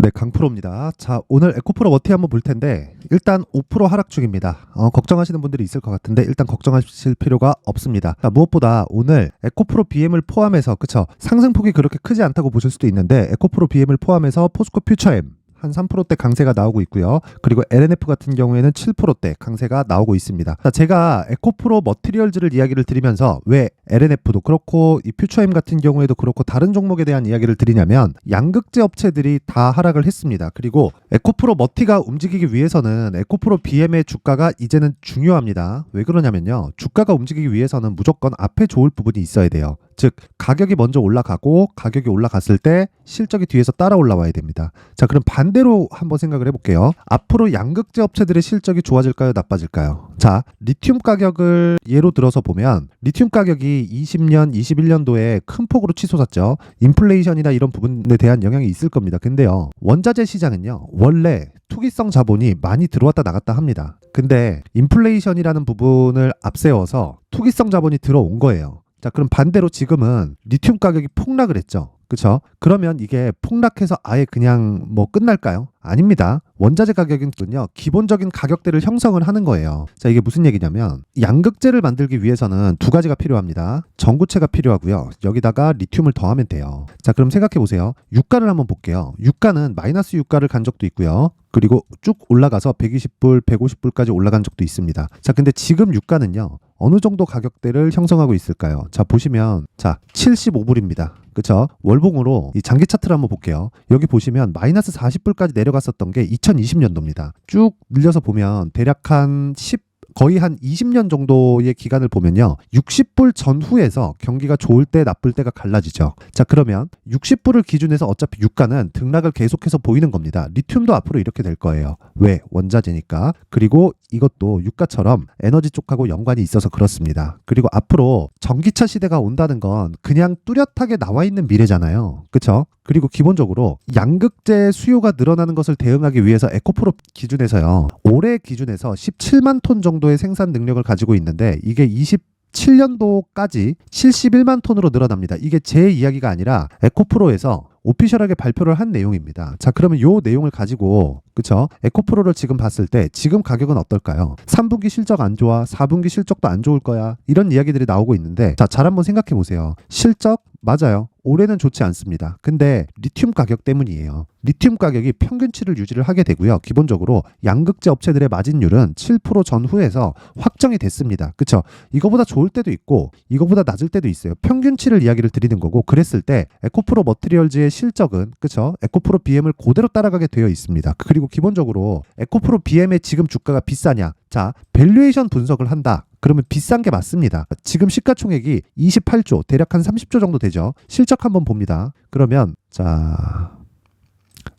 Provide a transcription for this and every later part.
네, 강프로입니다. 자, 오늘 에코프로 워티 한번 볼 텐데 일단 5% 하락 중입니다. 걱정하시는 분들이 있을 것 같은데 일단 걱정하실 필요가 없습니다. 자, 무엇보다 오늘 에코프로 BM을 포함해서 그쵸? 상승폭이 그렇게 크지 않다고 보실 수도 있는데 에코프로 BM을 포함해서 포스코 퓨처엠 한 3%대 강세가 나오고 있고요. 그리고 LNF 같은 경우에는 7%대 강세가 나오고 있습니다. 자, 제가 에코프로 머티리얼즈를 이야기를 드리면서 왜 LNF도 그렇고 이 퓨처엠 같은 경우에도 그렇고 다른 종목에 대한 이야기를 드리냐면 양극재 업체들이 다 하락을 했습니다. 그리고 에코프로 머티가 움직이기 위해서는 에코프로 BM의 주가가 이제는 중요합니다. 왜 그러냐면요. 주가가 움직이기 위해서는 무조건 앞에 좋을 부분이 있어야 돼요. 즉 가격이 먼저 올라가고 가격이 올라갔을 때 실적이 뒤에서 따라 올라와야 됩니다. 자, 그럼 반대로 한번 생각을 해볼게요. 앞으로 양극재 업체들의 실적이 좋아질까요? 나빠질까요? 자, 리튬 가격을 예로 들어서 보면 리튬 가격이 20년, 21년도에 큰 폭으로 치솟았죠. 인플레이션이나 이런 부분에 대한 영향이 있을 겁니다. 근데요, 원자재 시장은요, 원래 투기성 자본이 많이 들어왔다 나갔다 합니다. 근데 인플레이션이라는 부분을 앞세워서 투기성 자본이 들어온 거예요. 자, 그럼 반대로 지금은 리튬 가격이 폭락을 했죠. 그쵸? 그러면 이게 폭락해서 아예 그냥 뭐 끝날까요? 아닙니다. 원자재 가격은요, 기본적인 가격대를 형성을 하는 거예요. 자, 이게 무슨 얘기냐면 양극재를 만들기 위해서는 두 가지가 필요합니다. 전구체가 필요하고요. 여기다가 리튬을 더하면 돼요. 자, 그럼 생각해 보세요. 유가를 한번 볼게요. 유가는 마이너스 유가를 간 적도 있고요. 그리고 쭉 올라가서 120불, 150불까지 올라간 적도 있습니다. 자, 근데 지금 유가는요, 어느 정도 가격대를 형성하고 있을까요? 자, 보시면 자, 75불입니다. 그쵸? 월봉으로 이 장기 차트를 한번 볼게요. 여기 보시면 마이너스 40불까지 내려갔었던 게 2020년도입니다. 쭉 늘려서 보면 대략 거의 한 20년 정도의 기간을 보면요. 60불 전후에서 경기가 좋을 때 나쁠 때가 갈라지죠. 자, 그러면 60불을 기준해서 어차피 유가는 등락을 계속해서 보이는 겁니다. 리튬도 앞으로 이렇게 될 거예요. 왜? 원자재니까. 그리고 이것도 유가처럼 에너지 쪽하고 연관이 있어서 그렇습니다. 그리고 앞으로 전기차 시대가 온다는 건 그냥 뚜렷하게 나와 있는 미래잖아요. 그쵸? 그리고 기본적으로 양극재 수요가 늘어나는 것을 대응하기 위해서 에코프로 기준에서요. 올해 기준에서 17만 톤 정도의 생산 능력을 가지고 있는데 이게 27년도까지 71만 톤으로 늘어납니다. 이게 제 이야기가 아니라 에코프로에서 오피셜하게 발표를 한 내용입니다. 자, 그러면 이 내용을 가지고 그쵸? 에코프로를 지금 봤을 때 지금 가격은 어떨까요? 3분기 실적 안 좋아, 4분기 실적도 안 좋을 거야, 이런 이야기들이 나오고 있는데 자, 잘 한번 생각해 보세요. 실적 맞아요. 올해는 좋지 않습니다. 근데 리튬 가격 때문이에요. 리튬 가격이 평균치를 유지를 하게 되고요. 기본적으로 양극재 업체들의 마진율은 7% 전후에서 확정이 됐습니다. 그쵸? 이거보다 좋을 때도 있고 이거보다 낮을 때도 있어요. 평균치를 이야기를 드리는 거고, 그랬을 때 에코프로 머티리얼즈의 실적은 그쵸? 에코프로 BM을 그대로 따라가게 되어 있습니다. 그리고 기본적으로 에코프로 BM의 지금 주가가 비싸냐? 자, 밸류에이션 분석을 한다. 그러면 비싼 게 맞습니다. 지금 시가총액이 28조, 대략 한 30조 정도 되죠. 실적 한번 봅니다. 그러면 자,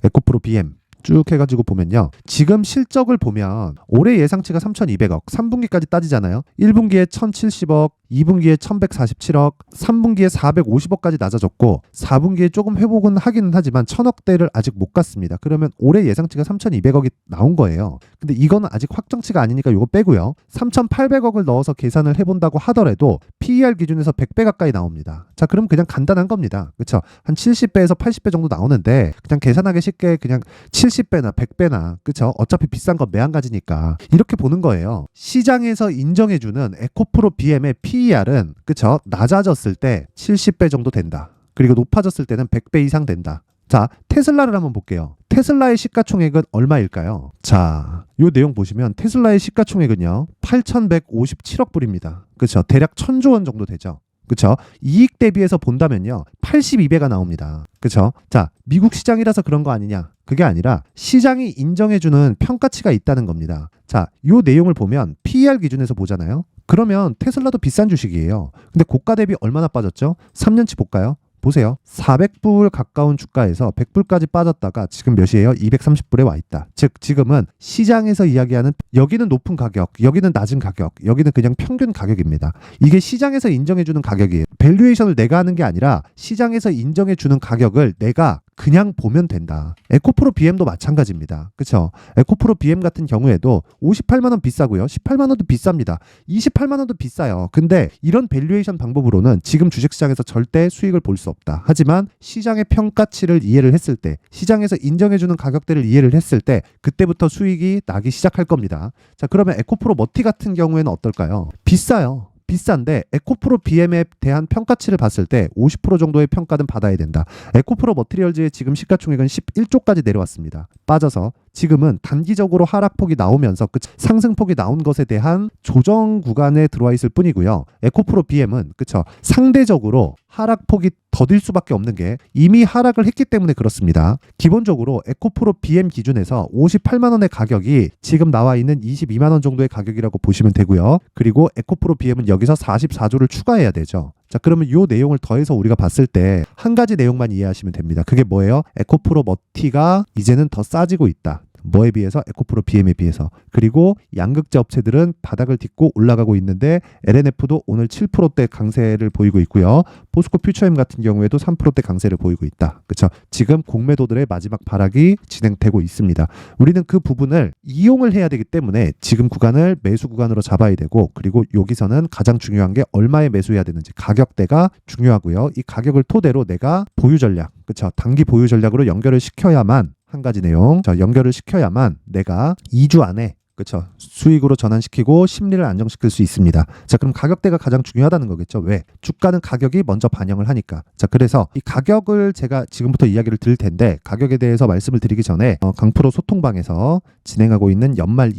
에코프로 BM 쭉 해가지고 보면요. 지금 실적을 보면 올해 예상치가 3,200억, 3분기까지 따지잖아요. 1분기에 1,070억, 2분기에 1,147억, 3분기에 450억까지 낮아졌고 4분기에 조금 회복은 하기는 하지만 1,000억대를 아직 못 갔습니다. 그러면 올해 예상치가 3,200억이 나온 거예요. 근데 이거는 아직 확정치가 아니니까 이거 빼고요. 3,800억을 넣어서 계산을 해본다고 하더라도 PER 기준에서 100배 가까이 나옵니다. 자, 그럼 그냥 간단한 겁니다. 그렇죠? 한 70배에서 80배 정도 나오는데 그냥 계산하기 쉽게 그냥 70배나 100배나 그렇죠? 어차피 비싼 건 매한가지니까 이렇게 보는 거예요. 시장에서 인정해주는 에코프로 BM의 PER은 그쵸? 낮아졌을 때 70배 정도 된다. 그리고 높아졌을 때는 100배 이상 된다. 자, 테슬라를 한번 볼게요. 테슬라의 시가총액은 얼마일까요? 자, 이 내용 보시면 테슬라의 시가총액은요 8,157억 불입니다. 그쵸? 대략 1,000조 원 정도 되죠. 그쵸? 이익 대비해서 본다면요 82배가 나옵니다. 그쵸? 자, 미국 시장이라서 그런 거 아니냐? 그게 아니라 시장이 인정해주는 평가치가 있다는 겁니다. 자, 이 내용을 보면 PER 기준에서 보잖아요. 그러면 테슬라도 비싼 주식이에요. 근데 고가 대비 얼마나 빠졌죠? 3년치 볼까요? 보세요. 400불 가까운 주가에서 100불까지 빠졌다가 지금 몇이에요? 230불에 와 있다. 즉 지금은 시장에서 이야기하는 여기는 높은 가격, 여기는 낮은 가격, 여기는 그냥 평균 가격입니다. 이게 시장에서 인정해주는 가격이에요. 밸류에이션을 내가 하는 게 아니라 시장에서 인정해주는 가격을 내가 그냥 보면 된다. 에코프로 BM도 마찬가지입니다. 그쵸? 에코프로 BM 같은 경우에도 58만 원 비싸고요. 18만 원도 비쌉니다. 28만 원도 비싸요. 근데 이런 밸류에이션 방법으로는 지금 주식시장에서 절대 수익을 볼 수 없다. 하지만 시장의 평가치를 이해를 했을 때, 시장에서 인정해주는 가격대를 이해를 했을 때 그때부터 수익이 나기 시작할 겁니다. 자, 그러면 에코프로 머티 같은 경우에는 어떨까요? 비싸요. 비싼데 에코프로 BM에 대한 평가치를 봤을 때 50% 정도의 평가는 받아야 된다. 에코프로 머티리얼즈의 지금 시가총액은 11조까지 내려왔습니다. 빠져서 지금은 단기적으로 하락폭이 나오면서 상승폭이 나온 것에 대한 조정 구간에 들어와 있을 뿐이고요. 에코프로 BM은 그쵸, 상대적으로 하락폭이 더딜 수밖에 없는 게 이미 하락을 했기 때문에 그렇습니다. 기본적으로 에코프로 BM 기준에서 58만 원의 가격이 지금 나와 있는 22만 원 정도의 가격이라고 보시면 되고요. 그리고 에코프로 BM은 여기서 44조를 추가해야 되죠. 자, 그러면 이 내용을 더해서 우리가 봤을 때 한 가지 내용만 이해하시면 됩니다. 그게 뭐예요? 에코프로 머티가 이제는 더 싸지고 있다. 뭐에 비해서? 에코프로 BM에 비해서. 그리고 양극재 업체들은 바닥을 딛고 올라가고 있는데 LNF도 오늘 7%대 강세를 보이고 있고요. 포스코 퓨처엠 같은 경우에도 3%대 강세를 보이고 있다. 그렇죠? 지금 공매도들의 마지막 발악이 진행되고 있습니다. 우리는 그 부분을 이용을 해야 되기 때문에 지금 구간을 매수 구간으로 잡아야 되고, 그리고 여기서는 가장 중요한 게 얼마에 매수해야 되는지 가격대가 중요하고요. 이 가격을 토대로 내가 보유 전략, 그렇죠? 단기 보유 전략으로 연결을 시켜야만, 한 가지 내용, 연결을 시켜야만 내가 2주 안에 그렇죠, 수익으로 전환시키고 심리를 안정시킬 수 있습니다. 자, 그럼 가격대가 가장 중요하다는 거겠죠. 왜? 주가는 가격이 먼저 반영을 하니까. 자, 그래서 이 가격을 제가 지금부터 이야기를 드릴 텐데, 가격에 대해서 말씀을 드리기 전에 강프로 소통방에서 진행하고 있는 연말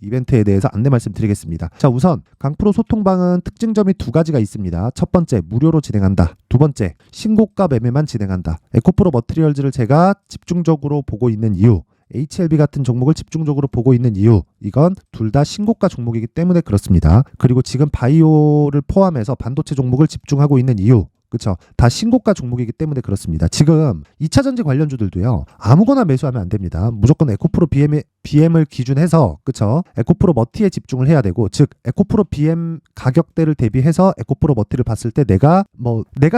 이벤트에 대해서 안내 말씀드리겠습니다. 자, 우선 강프로 소통방은 특징점이 두 가지가 있습니다. 첫 번째, 무료로 진행한다. 두 번째, 신고가 매매만 진행한다. 에코프로 머티리얼즈를 제가 집중적으로 보고 있는 이유, HLB 같은 종목을 집중적으로 보고 있는 이유, 이건 둘 다 신고가 종목이기 때문에 그렇습니다. 그리고 지금 바이오를 포함해서 반도체 종목을 집중하고 있는 이유, 그렇죠, 다 신고가 종목이기 때문에 그렇습니다. 지금 2차전지 관련주들도요, 아무거나 매수하면 안 됩니다. 무조건 에코프로 BM을 기준해서, 그렇죠, 에코프로 머티에 집중을 해야 되고, 즉 에코프로 BM 가격대를 대비해서 에코프로 머티를 봤을 때 내가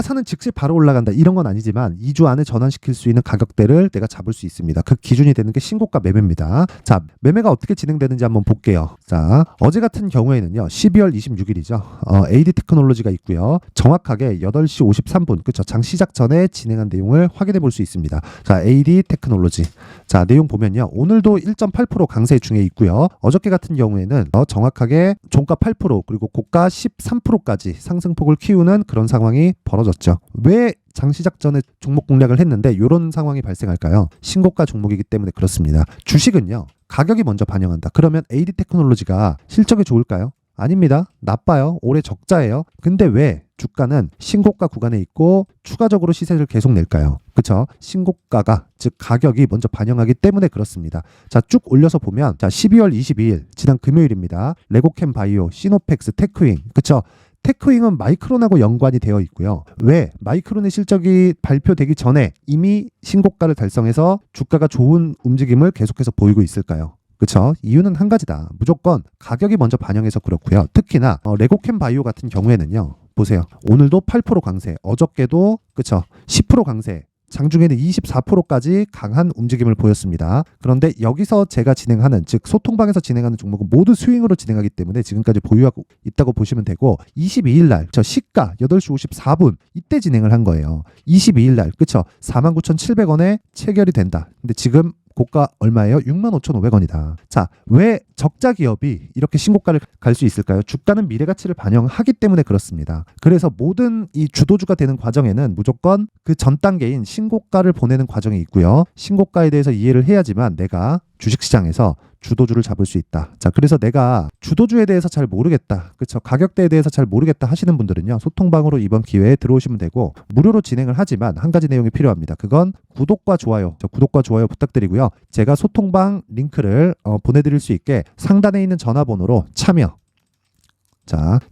사는 즉시 바로 올라간다 이런 건 아니지만 2주 안에 전환시킬 수 있는 가격대를 내가 잡을 수 있습니다. 그 기준이 되는 게 신고가 매매입니다. 자, 매매가 어떻게 진행되는지 한번 볼게요. 자, 어제 같은 경우에는요, 12월 26일이죠. AD 테크놀로지가 있고요. 정확하게 8시 53분, 그렇죠, 장 시작 전에 진행한 내용을 확인해 볼 수 있습니다. 자, AD 테크놀로지. 자, 내용 보면요, 오늘도 1.8% 강세 중에 있고요. 어저께 같은 경우에는 정확하게 종가 8% 그리고 고가 13%까지 상승폭을 키우는 그런 상황이 벌어졌죠. 왜 장시작 전에 종목 공략을 했는데 이런 상황이 발생할까요? 신고가 종목이기 때문에 그렇습니다. 주식은요, 가격이 먼저 반영한다. 그러면 AD 테크놀로지가 실적이 좋을까요? 아닙니다. 나빠요. 올해 적자예요. 근데 왜 주가는 신고가 구간에 있고 추가적으로 시세를 계속 낼까요? 그쵸? 신고가가, 즉 가격이 먼저 반영하기 때문에 그렇습니다. 자, 쭉 올려서 보면, 자, 12월 22일 지난 금요일입니다. 레고캠 바이오, 시노펙스, 테크윙, 그쵸? 테크윙은 마이크론하고 연관이 되어 있고요. 왜? 마이크론의 실적이 발표되기 전에 이미 신고가를 달성해서 주가가 좋은 움직임을 계속해서 보이고 있을까요? 그쵸? 이유는 한 가지다. 무조건 가격이 먼저 반영해서 그렇고요. 특히나 레고캠 바이오 같은 경우에는요, 보세요. 오늘도 8% 강세, 어저께도 그쵸, 10% 강세, 장중에는 24%까지 강한 움직임을 보였습니다. 그런데 여기서 제가 진행하는, 즉 소통방에서 진행하는 종목은 모두 스윙으로 진행하기 때문에 지금까지 보유하고 있다고 보시면 되고, 22일 날 저 시가 8시 54분 이때 진행을 한 거예요. 22일 날, 그쵸, 49,700원에 체결이 된다. 근데 지금 고가 얼마예요? 65,500원이다. 자, 왜 적자 기업이 이렇게 신고가를 갈 수 있을까요? 주가는 미래 가치를 반영하기 때문에 그렇습니다. 그래서 모든 이 주도주가 되는 과정에는 무조건 그 전 단계인 신고가를 보내는 과정이 있고요. 신고가에 대해서 이해를 해야지만 내가 주식시장에서 주도주를 잡을 수 있다. 자, 그래서 내가 주도주에 대해서 잘 모르겠다, 그렇죠, 가격대에 대해서 잘 모르겠다 하시는 분들은요, 소통방으로 이번 기회에 들어오시면 되고, 무료로 진행을 하지만 한 가지 내용이 필요합니다. 그건 구독과 좋아요. 구독과 좋아요 부탁드리고요. 제가 소통방 링크를 보내드릴 수 있게 상단에 있는 전화번호로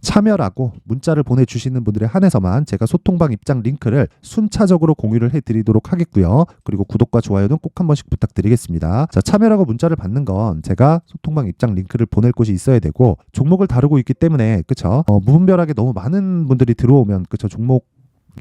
참여라고 문자를 보내주시는 분들에 한해서만 제가 소통방 입장 링크를 순차적으로 공유를 해드리도록 하겠고요. 그리고 구독과 좋아요는 꼭 한 번씩 부탁드리겠습니다. 자, 참여라고 문자를 받는 건 제가 소통방 입장 링크를 보낼 곳이 있어야 되고, 종목을 다루고 있기 때문에, 그쵸, 무분별하게 너무 많은 분들이 들어오면, 그쵸, 종목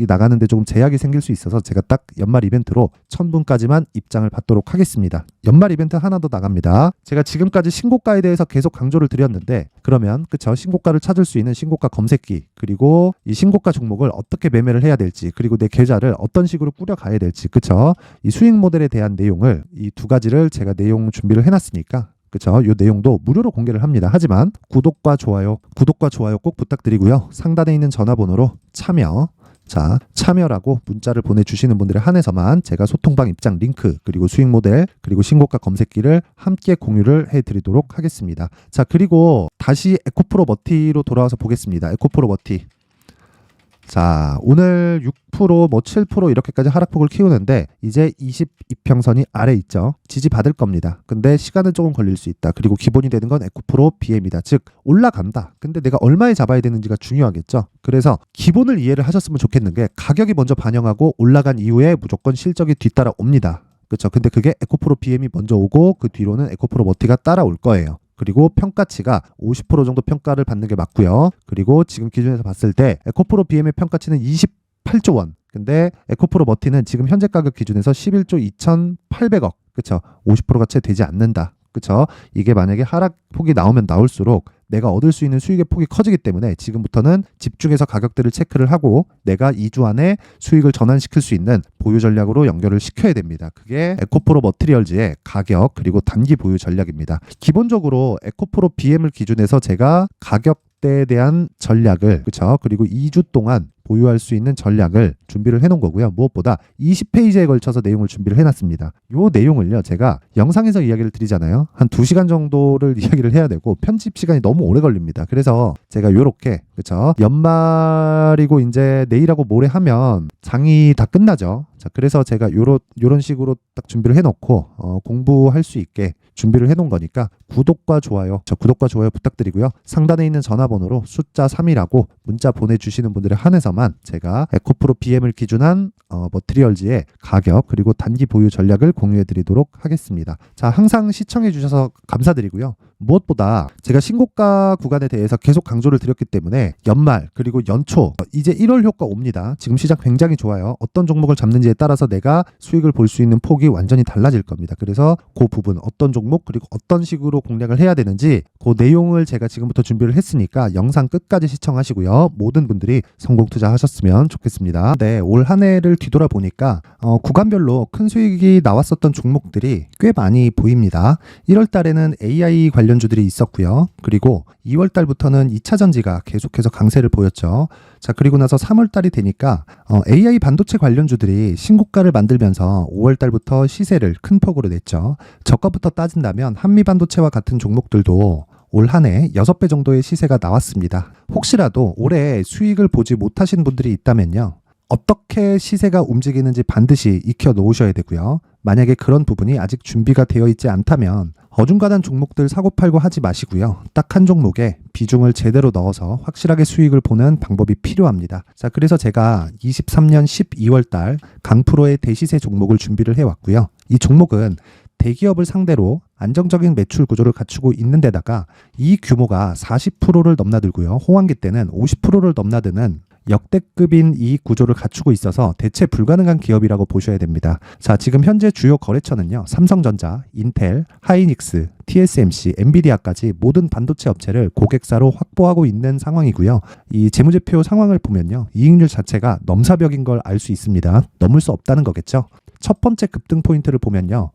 나가는데 조금 제약이 생길 수 있어서 제가 딱 연말 이벤트로 1000분까지만 입장을 받도록 하겠습니다. 연말 이벤트 하나 더 나갑니다. 제가 지금까지 신고가에 대해서 계속 강조를 드렸는데 그러면 그쵸, 신고가를 찾을 수 있는 신고가 검색기, 그리고 이 신고가 종목을 어떻게 매매를 해야 될지, 그리고 내 계좌를 어떤 식으로 꾸려가야 될지, 그쵸, 이 수익 모델에 대한 내용을, 이 두 가지를 제가 내용 준비를 해놨으니까 그쵸, 이 내용도 무료로 공개를 합니다. 하지만 구독과 좋아요 꼭 부탁드리고요. 상단에 있는 전화번호로 참여라고 문자를 보내주시는 분들에 한해서만 제가 소통방 입장 링크, 그리고 수익 모델, 그리고 신고가 검색기를 함께 공유를 해드리도록 하겠습니다. 자, 그리고 다시 에코프로 머티로 돌아와서 보겠습니다. 에코프로 머티. 자, 오늘 6% 7% 이렇게까지 하락폭을 키우는데 이제 22평선이 아래 있죠. 지지받을 겁니다. 근데 시간은 조금 걸릴 수 있다. 그리고 기본이 되는 건 에코프로 BM이다. 즉 올라간다. 근데 내가 얼마에 잡아야 되는지가 중요하겠죠. 그래서 기본을 이해를 하셨으면 좋겠는 게, 가격이 먼저 반영하고 올라간 이후에 무조건 실적이 뒤따라 옵니다. 그렇죠. 근데 그게 에코프로 BM이 먼저 오고 그 뒤로는 에코프로 머티가 따라올 거예요. 그리고 평가치가 50% 정도 평가를 받는 게 맞고요. 그리고 지금 기준에서 봤을 때 에코프로 BM의 평가치는 28조 원. 근데 에코프로 머티는 지금 현재 가격 기준에서 11조 2,800억. 그쵸? 50%가 채 되지 않는다. 그쵸? 이게 만약에 하락폭이 나오면 나올수록 내가 얻을 수 있는 수익의 폭이 커지기 때문에 지금부터는 집중해서 가격들을 체크를 하고 내가 2주 안에 수익을 전환시킬 수 있는 보유 전략으로 연결을 시켜야 됩니다. 그게 에코프로 머티리얼즈의 가격 그리고 단기 보유 전략입니다. 기본적으로 에코프로 BM을 기준해서 제가 가격대에 대한 전략을, 그쵸, 그리고 2주 동안 보유할 수 있는 전략을 준비를 해놓은 거고요. 무엇보다 20페이지에 걸쳐서 내용을 준비를 해놨습니다. 이 내용을요, 제가 영상에서 이야기를 드리잖아요. 한 2시간 정도를 이야기를 해야 되고 편집 시간이 너무 오래 걸립니다. 그래서 제가 요렇게, 그쵸, 연말이고 이제 내일하고 모레 하면 장이 다 끝나죠. 자, 그래서 제가 요런 식으로 딱 준비를 해놓고 공부할 수 있게 준비를 해놓은 거니까 구독과 좋아요 부탁드리고요. 상단에 있는 전화번호로 숫자 3이라고 문자 보내주시는 분들에 한해서만 제가 에코프로 BM을 기준한 머티리얼즈의 가격 그리고 단기 보유 전략을 공유해드리도록 하겠습니다. 자, 항상 시청해주셔서 감사드리고요. 무엇보다 제가 신고가 구간에 대해서 계속 강조를 드렸기 때문에 연말 그리고 연초 이제 1월 효과 옵니다. 지금 시장 굉장히 좋아요. 어떤 종목을 잡는지에 따라서 내가 수익을 볼 수 있는 폭이 완전히 달라질 겁니다. 그래서 그 부분 어떤 종목 그리고 어떤 식으로 공략을 해야 되는지 그 내용을 제가 지금부터 준비를 했으니까 영상 끝까지 시청하시고요. 모든 분들이 성공 투자하셨으면 좋겠습니다. 네, 올 한 해를 뒤돌아보니까 구간별로 큰 수익이 나왔었던 종목들이 꽤 많이 보입니다. 1월 달에는 AI 관련주들이 있었고요. 그리고 2월 달부터는 2차 전지가 계속해서 강세를 보였죠. 자, 그리고 나서 3월 달이 되니까 AI 반도체 관련주들이 신고가를 만들면서 5월 달부터 시세를 큰 폭으로 냈죠. 저가부터 따진다면 한미반도체와 같은 종목들도 올 한 해 6배 정도의 시세가 나왔습니다. 혹시라도 올해 수익을 보지 못하신 분들이 있다면요, 어떻게 시세가 움직이는지 반드시 익혀 놓으셔야 되고요. 만약에 그런 부분이 아직 준비가 되어 있지 않다면 어중간한 종목들 사고팔고 하지 마시고요. 딱 한 종목에 비중을 제대로 넣어서 확실하게 수익을 보는 방법이 필요합니다. 자, 그래서 제가 23년 12월 달 강프로의 대시세 종목을 준비를 해왔고요. 이 종목은 대기업을 상대로 안정적인 매출 구조를 갖추고 있는 데다가 이 규모가 40%를 넘나들고요. 호황기 때는 50%를 넘나드는 역대급인 이익 구조를 갖추고 있어서 대체 불가능한 기업이라고 보셔야 됩니다. 자, 지금 현재 주요 거래처는요, 삼성전자, 인텔, 하이닉스, TSMC, 엔비디아까지 모든 반도체 업체를 고객사로 확보하고 있는 상황이고요. 이 재무제표 상황을 보면요, 이익률 자체가 넘사벽인 걸 알 수 있습니다. 넘을 수 없다는 거겠죠. 첫 번째 급등 포인트를 보면요,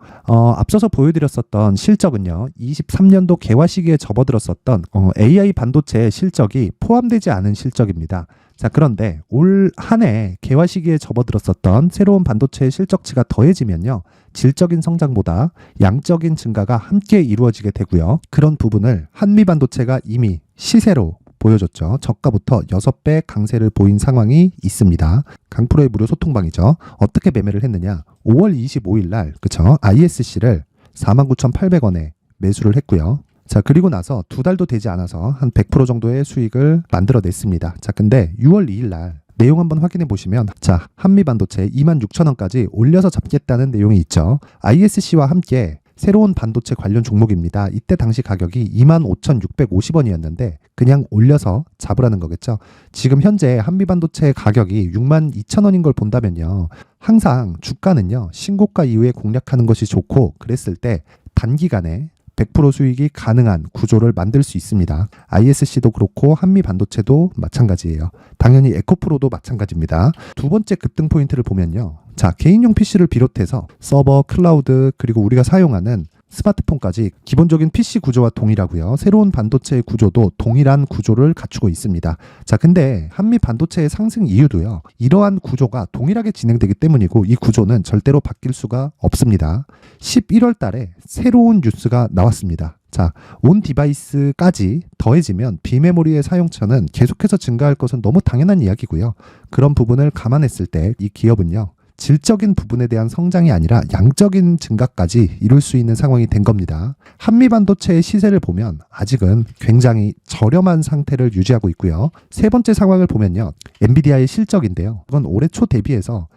앞서서 보여드렸었던 실적은요, 23년도 개화 시기에 접어들었었던 AI 반도체 실적이 포함되지 않은 실적입니다. 자, 그런데 올 한 해 개화 시기에 접어들었었던 새로운 반도체의 실적치가 더해지면요, 질적인 성장보다 양적인 증가가 함께 이루어지게 되고요. 그런 부분을 한미반도체가 이미 시세로 보여줬죠. 저가부터 6배 강세를 보인 상황이 있습니다. 강프로의 무료 소통방이죠. 어떻게 매매를 했느냐? 5월 25일 날, 그쵸? ISC를 49,800원에 매수를 했고요. 자, 그리고 나서 2달도 되지 않아서 한 100% 정도의 수익을 만들어냈습니다. 자, 근데 6월 2일 날 내용 한번 확인해 보시면, 자, 한미반도체 26,000원까지 올려서 잡겠다는 내용이 있죠. ISC와 함께 새로운 반도체 관련 종목입니다. 이때 당시 가격이 25,650원이었는데 그냥 올려서 잡으라는 거겠죠. 지금 현재 한미반도체 가격이 62,000원인 걸 본다면요. 항상 주가는요. 신고가 이후에 공략하는 것이 좋고 그랬을 때 단기간에 100% 수익이 가능한 구조를 만들 수 있습니다. ISC도 그렇고 한미반도체도 마찬가지예요. 당연히 에코프로도 마찬가지입니다. 두 번째 급등 포인트를 보면요. 자, 개인용 PC를 비롯해서 서버, 클라우드, 그리고 우리가 사용하는 스마트폰까지 기본적인 PC 구조와 동일하고요. 새로운 반도체의 구조도 동일한 구조를 갖추고 있습니다. 자, 근데 한미 반도체의 상승 이유도요. 이러한 구조가 동일하게 진행되기 때문이고 이 구조는 절대로 바뀔 수가 없습니다. 11월 달에 새로운 뉴스가 나왔습니다. 자, 온 디바이스까지 더해지면 비메모리의 사용처는 계속해서 증가할 것은 너무 당연한 이야기고요. 그런 부분을 감안했을 때 이 기업은요. 질적인 부분에 대한 성장이 아니라 양적인 증가까지 이룰 수 있는 상황이 된 겁니다. 한미반도체의 시세를 보면 아직은 굉장히 저렴한 상태를 유지하고 있고요. 세 번째 상황을 보면요. 엔비디아의 실적인데요. 이건 올해 초 대비해서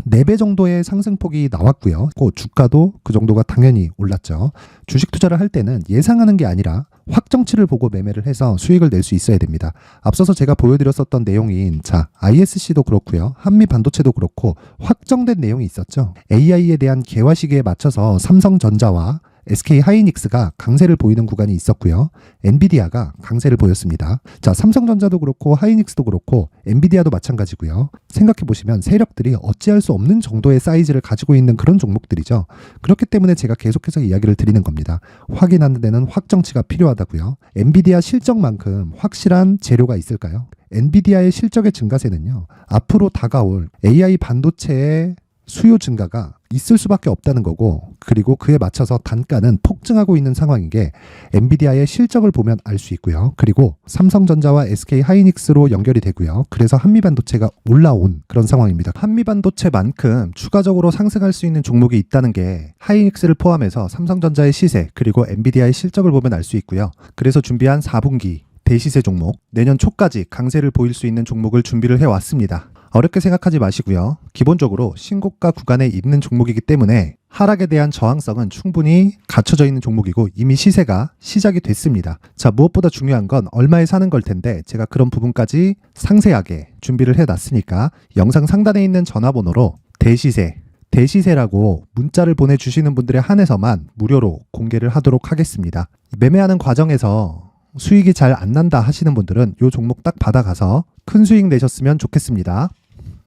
4배 정도의 상승폭이 나왔고요. 주가도 그 정도가 당연히 올랐죠. 주식 투자를 할 때는 예상하는 게 아니라 확정치를 보고 매매를 해서 수익을 낼 수 있어야 됩니다. 앞서서 제가 보여드렸었던 내용인 ISC도 그렇고요. 한미 반도체도 그렇고 확정된 내용이 있었죠. AI에 대한 개화 시기에 맞춰서 삼성전자와 SK 하이닉스가 강세를 보이는 구간이 있었고요. 엔비디아가 강세를 보였습니다. 자, 삼성전자도 그렇고 하이닉스도 그렇고 엔비디아도 마찬가지고요. 생각해 보시면 세력들이 어찌할 수 없는 정도의 사이즈를 가지고 있는 그런 종목들이죠. 그렇기 때문에 제가 계속해서 이야기를 드리는 겁니다. 확인하는 데는 확정치가 필요하다고요. 엔비디아 실적만큼 확실한 재료가 있을까요? 엔비디아의 실적의 증가세는요. 앞으로 다가올 AI 반도체의 수요 증가가 있을 수밖에 없다는 거고, 그리고 그에 맞춰서 단가는 폭증하고 있는 상황인 게 엔비디아의 실적을 보면 알 수 있고요. 그리고 삼성전자와 SK 하이닉스로 연결이 되고요. 그래서 한미반도체가 올라온 그런 상황입니다. 한미반도체만큼 추가적으로 상승할 수 있는 종목이 있다는 게 하이닉스를 포함해서 삼성전자의 시세 그리고 엔비디아의 실적을 보면 알 수 있고요. 그래서 준비한 4분기 대시세 종목, 내년 초까지 강세를 보일 수 있는 종목을 준비를 해왔습니다. 어렵게 생각하지 마시고요. 기본적으로 신고가 구간에 있는 종목이기 때문에 하락에 대한 저항성은 충분히 갖춰져 있는 종목이고 이미 시세가 시작이 됐습니다. 자, 무엇보다 중요한 건 얼마에 사는 걸 텐데 제가 그런 부분까지 상세하게 준비를 해놨으니까 영상 상단에 있는 전화번호로 대시세라고 문자를 보내주시는 분들에 한해서만 무료로 공개를 하도록 하겠습니다. 매매하는 과정에서 수익이 잘 안 난다 하시는 분들은 이 종목 딱 받아가서 큰 수익 내셨으면 좋겠습니다.